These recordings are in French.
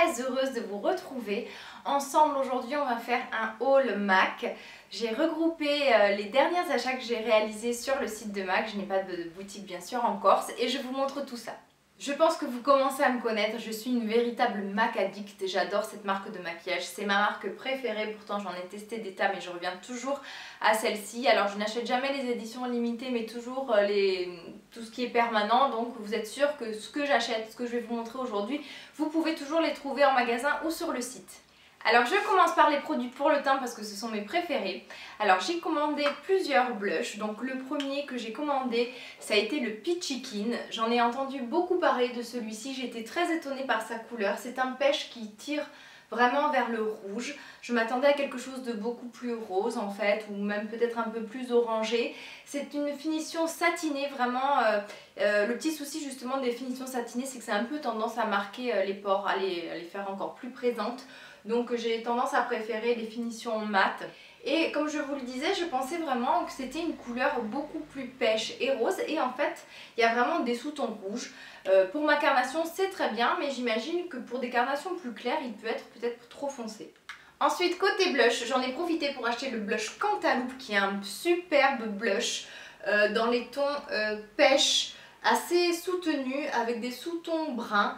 très heureuse de vous retrouver. Ensemble aujourd'hui on va faire un haul MAC. J'ai regroupé les derniers achats que j'ai réalisés sur le site de MAC. Je n'ai pas de boutique bien sûr en Corse et je vous montre tout ça. Je pense que vous commencez à me connaître, je suis une véritable MAC addict, j'adore cette marque de maquillage, c'est ma marque préférée, pourtant j'en ai testé des tas mais je reviens toujours à celle-ci. Alors je n'achète jamais les éditions limitées mais toujours tout ce qui est permanent, donc vous êtes sûr que ce que j'achète, ce que je vais vous montrer aujourd'hui, vous pouvez toujours les trouver en magasin ou sur le site. Alors je commence par les produits pour le teint parce que ce sont mes préférés. Alors j'ai commandé plusieurs blushs, donc le premier que j'ai commandé ça a été le Peachy Keen. J'en ai entendu beaucoup parler de celui-ci, j'ai été très étonnée par sa couleur. C'est un pêche qui tire vraiment vers le rouge. Je m'attendais à quelque chose de beaucoup plus rose en fait, ou même peut-être un peu plus orangé. C'est une finition satinée vraiment. Le petit souci justement des finitions satinées, c'est que c'est un peu tendance à marquer les pores, à les faire encore plus présentes. Donc j'ai tendance à préférer les finitions mat. Et comme je vous le disais, je pensais vraiment que c'était une couleur beaucoup plus pêche et rose. Et en fait, il y a vraiment des sous-tons rouges. Pour ma carnation, c'est très bien, mais j'imagine que pour des carnations plus claires, il peut être peut-être trop foncé. Ensuite, côté blush, j'en ai profité pour acheter le blush Cantaloupe, qui est un superbe blush dans les tons pêche, assez soutenu, avec des sous-tons bruns.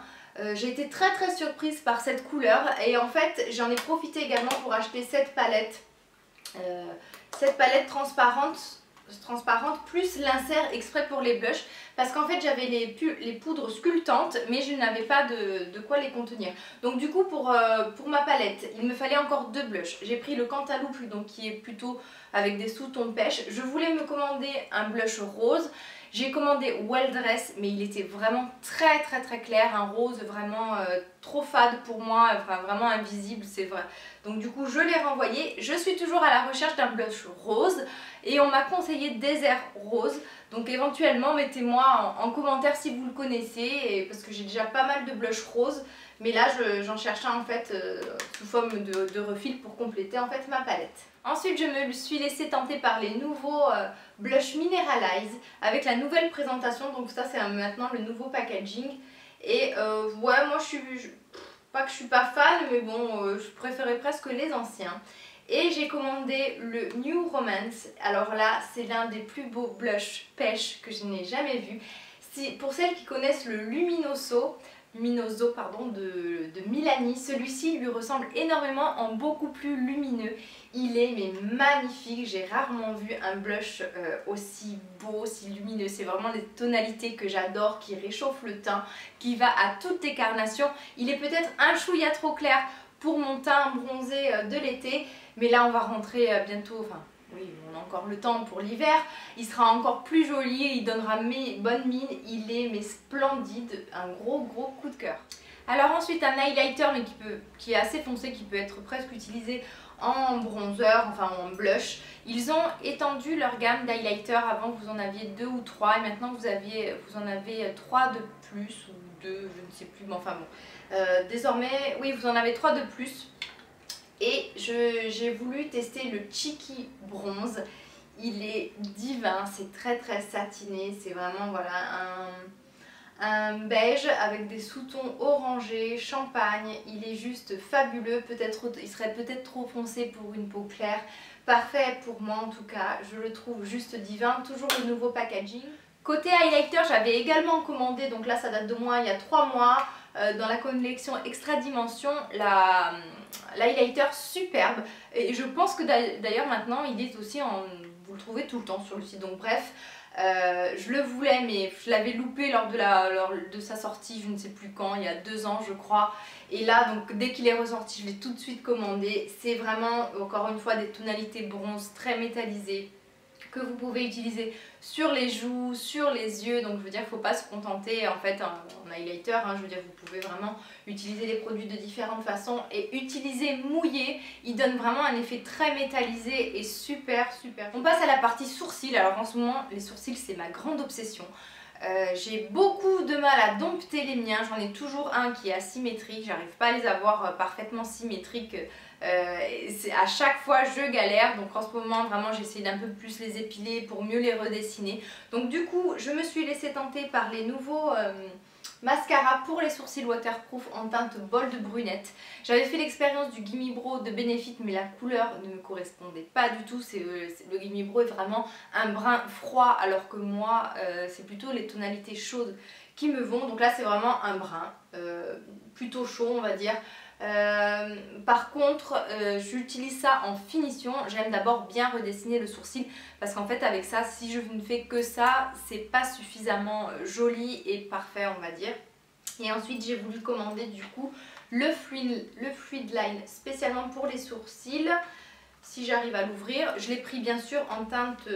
J'ai été très surprise par cette couleur et en fait j'en ai profité également pour acheter cette palette transparente plus l'insert exprès pour les blushs parce qu'en fait j'avais les poudres sculptantes mais je n'avais pas de quoi les contenir. Donc du coup pour ma palette il me fallait encore deux blushs. J'ai pris le Cantaloupe donc qui est plutôt avec des sous-tons pêche. Je voulais me commander un blush rose. J'ai commandé Well Dress mais il était vraiment très clair, un rose vraiment trop fade pour moi, enfin vraiment invisible, c'est vrai. Donc du coup je l'ai renvoyé. Je suis toujours à la recherche d'un blush rose et on m'a conseillé Désert Rose. Donc éventuellement mettez-moi en commentaire si vous le connaissez parce que j'ai déjà pas mal de blush rose. Mais là j'en cherche un en fait sous forme de refil pour compléter en fait ma palette. Ensuite je me suis laissée tenter par les nouveaux blush Mineralize avec la nouvelle présentation. Donc ça c'est maintenant le nouveau packaging. Et ouais moi pas que je suis pas fan mais bon je préférais presque les anciens. Et j'ai commandé le New Romance. Alors là c'est l'un des plus beaux blush pêche que je n'ai jamais vu. Pour celles qui connaissent le Luminoso de Milani, celui-ci lui ressemble énormément en beaucoup plus lumineux. Il est mais magnifique, j'ai rarement vu un blush aussi beau, aussi lumineux. C'est vraiment des tonalités que j'adore, qui réchauffent le teint, qui va à toutes les carnations. Il est peut-être un chouïa trop clair pour mon teint bronzé de l'été, mais là on va rentrer bientôt, enfin oui, on a encore le temps pour l'hiver. Il sera encore plus joli, il donnera bonne mine, il est mais splendide, un gros coup de cœur. Alors ensuite un highlighter mais qui est assez foncé, qui peut être presque utilisé en bronzer, enfin en blush. Ils ont étendu leur gamme d'highlighter, avant vous en aviez 2 ou 3 et maintenant vous en avez 3 de plus ou 2, je ne sais plus, mais enfin bon. Désormais, oui vous en avez 3 de plus. Et j'ai voulu tester le Cheeky Bronze. Il est divin, c'est très satiné, c'est vraiment voilà un beige avec des sous-tons orangés, champagne. Il est juste fabuleux, il serait peut-être trop foncé pour une peau claire. Parfait pour moi en tout cas, je le trouve juste divin, toujours le nouveau packaging. Côté highlighter, j'avais également commandé, donc là ça date de moi il y a 3 mois, dans la collection Extra Dimension, l'highlighter superbe. Et je pense que d'ailleurs maintenant il est aussi vous le trouvez tout le temps sur le site. Donc bref, je le voulais mais je l'avais loupé lors de sa sortie, je ne sais plus quand, il y a 2 ans je crois. Et là donc dès qu'il est ressorti je l'ai tout de suite commandé. C'est vraiment encore une fois des tonalités bronze très métallisées, que vous pouvez utiliser sur les joues, sur les yeux. Donc je veux dire, il ne faut pas se contenter en fait en highlighter, hein. Je veux dire, vous pouvez vraiment utiliser les produits de différentes façons et utiliser mouillé. Il donne vraiment un effet très métallisé et super. On passe à la partie sourcils. Alors en ce moment, les sourcils c'est ma grande obsession. J'ai beaucoup de mal à dompter les miens, j'en ai toujours un qui est asymétrique, j'arrive pas à les avoir parfaitement symétriques, à chaque fois je galère. Donc en ce moment vraiment j'essaie d'un peu plus les épiler pour mieux les redessiner. Donc du coup je me suis laissée tenter par les nouveaux mascara pour les sourcils waterproof en teinte bold brunette. J'avais fait l'expérience du Gimme Brow de Benefit mais la couleur ne me correspondait pas du tout. Le Gimme Brow est vraiment un brun froid alors que moi c'est plutôt les tonalités chaudes qui me vont. Donc là c'est vraiment un brun plutôt chaud on va dire. Par contre j'utilise ça en finition. J'aime d'abord bien redessiner le sourcil parce qu'en fait avec ça, si je ne fais que ça, c'est pas suffisamment joli et parfait on va dire. Et ensuite j'ai voulu commander du coup le Fluid Line spécialement pour les sourcils. Si j'arrive à l'ouvrir, je l'ai pris bien sûr en teinte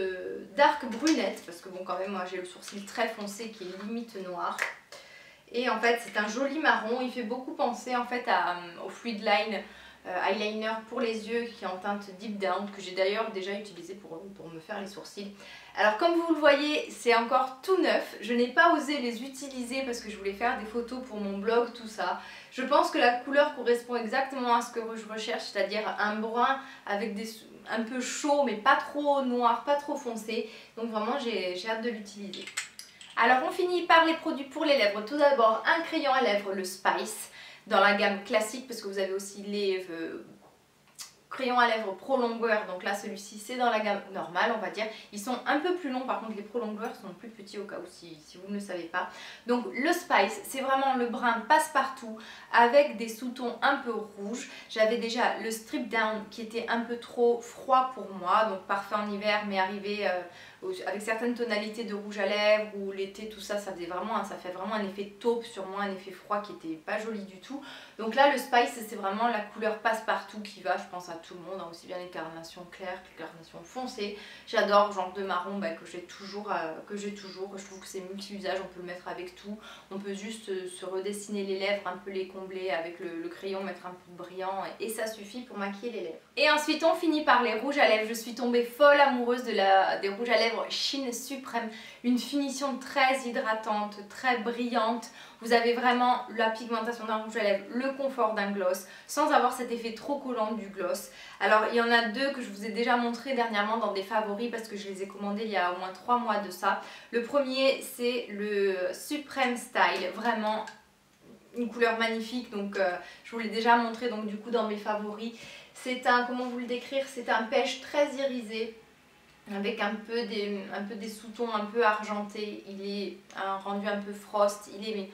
dark brunette parce que bon quand même moi j'ai le sourcil très foncé qui est limite noir. Et en fait c'est un joli marron, il fait beaucoup penser en fait au Fluid Line eyeliner pour les yeux qui est en teinte Deep Down que j'ai d'ailleurs déjà utilisé pour me faire les sourcils. Alors comme vous le voyez c'est encore tout neuf, je n'ai pas osé les utiliser parce que je voulais faire des photos pour mon blog tout ça. Je pense que la couleur correspond exactement à ce que je recherche, c'est-à-dire un brun avec un peu chaud mais pas trop noir, pas trop foncé. Donc vraiment j'ai hâte de l'utiliser. Alors on finit par les produits pour les lèvres. Tout d'abord un crayon à lèvres, le Spice, dans la gamme classique parce que vous avez aussi les crayons à lèvres pro longueur. Donc là celui-ci c'est dans la gamme normale on va dire. Ils sont un peu plus longs, par contre les pro longueurs sont plus petits au cas où si vous ne le savez pas. Donc le Spice c'est vraiment le brun passe-partout avec des sous-tons un peu rouges. J'avais déjà le Strip Down qui était un peu trop froid pour moi, donc parfait en hiver mais arrivé avec certaines tonalités de rouge à lèvres ou l'été tout ça, ça fait vraiment un effet taupe sur moi, un effet froid qui était pas joli du tout. Donc là le Spice c'est vraiment la couleur passe-partout qui va je pense à tout le monde, hein, aussi bien les carnations claires que les carnations foncées. J'adore genre de marron que j'ai toujours, je trouve que c'est multi-usage, on peut le mettre avec tout. On peut juste se redessiner les lèvres, un peu les combler avec le crayon, mettre un peu de brillant et ça suffit pour maquiller les lèvres. Et ensuite on finit par les rouges à lèvres. Je suis tombée folle amoureuse des rouges à lèvres Shine Supreme, une finition très hydratante, très brillante. Vous avez vraiment la pigmentation d'un rouge à lèvres, le confort d'un gloss, sans avoir cet effet trop collant du gloss. Alors il y en a deux que je vous ai déjà montré dernièrement dans des favoris parce que je les ai commandés il y a au moins 3 mois de ça. Le premier c'est le Supreme Style, vraiment une couleur magnifique, donc je vous l'ai déjà montré donc du coup dans mes favoris. C'est un, comment vous le décrire, c'est un pêche très irisé avec un peu des sous-tons un peu argentés. Il est un rendu un peu frost, il est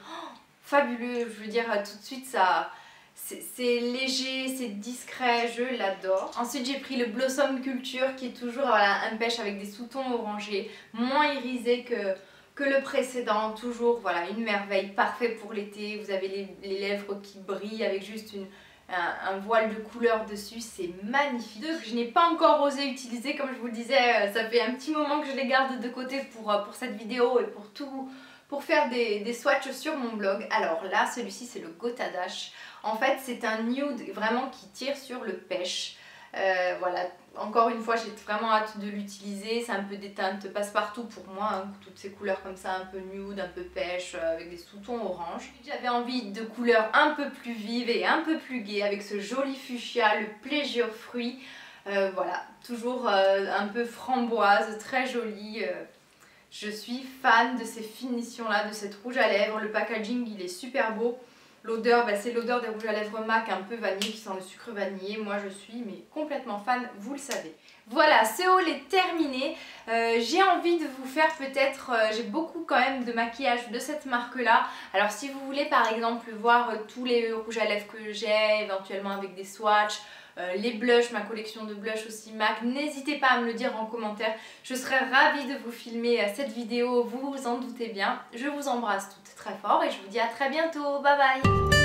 fabuleux, je veux dire tout de suite ça... C'est léger, c'est discret, je l'adore. Ensuite j'ai pris le Blossom Culture qui est toujours voilà, un pêche avec des sous-tons orangés, moins irisé que le précédent, toujours voilà, une merveille, parfait pour l'été. Vous avez les lèvres qui brillent avec juste un voile de couleur dessus, c'est magnifique. Deux que je n'ai pas encore osé utiliser, comme je vous le disais, ça fait un petit moment que je les garde de côté pour cette vidéo et pour faire des swatchs sur mon blog. Alors là, celui-ci c'est le Gota Dash. En fait c'est un nude vraiment qui tire sur le pêche. Voilà, encore une fois j'ai vraiment hâte de l'utiliser, c'est un peu des teintes passe-partout pour moi, hein, toutes ces couleurs comme ça un peu nude, un peu pêche, avec des sous-tons orange. J'avais envie de couleurs un peu plus vives et un peu plus gaies avec ce joli fuchsia, le Pleasure Fruit, voilà, toujours un peu framboise, très joli. Je suis fan de ces finitions là, de cette rouge à lèvres, le packaging il est super beau. L'odeur, c'est l'odeur des rouges à lèvres MAC un peu vanillé qui sent le sucre vanillé. Moi je suis complètement fan, vous le savez. Voilà, ce haul est terminé. J'ai envie de vous faire peut-être, j'ai beaucoup quand même de maquillage de cette marque là. Alors si vous voulez par exemple voir tous les rouges à lèvres que j'ai, éventuellement avec des swatchs, les blushs, ma collection de blushs aussi MAC, n'hésitez pas à me le dire en commentaire. Je serais ravie de vous filmer cette vidéo, vous vous en doutez bien. Je vous embrasse toutes très fort et je vous dis à très bientôt. Bye bye.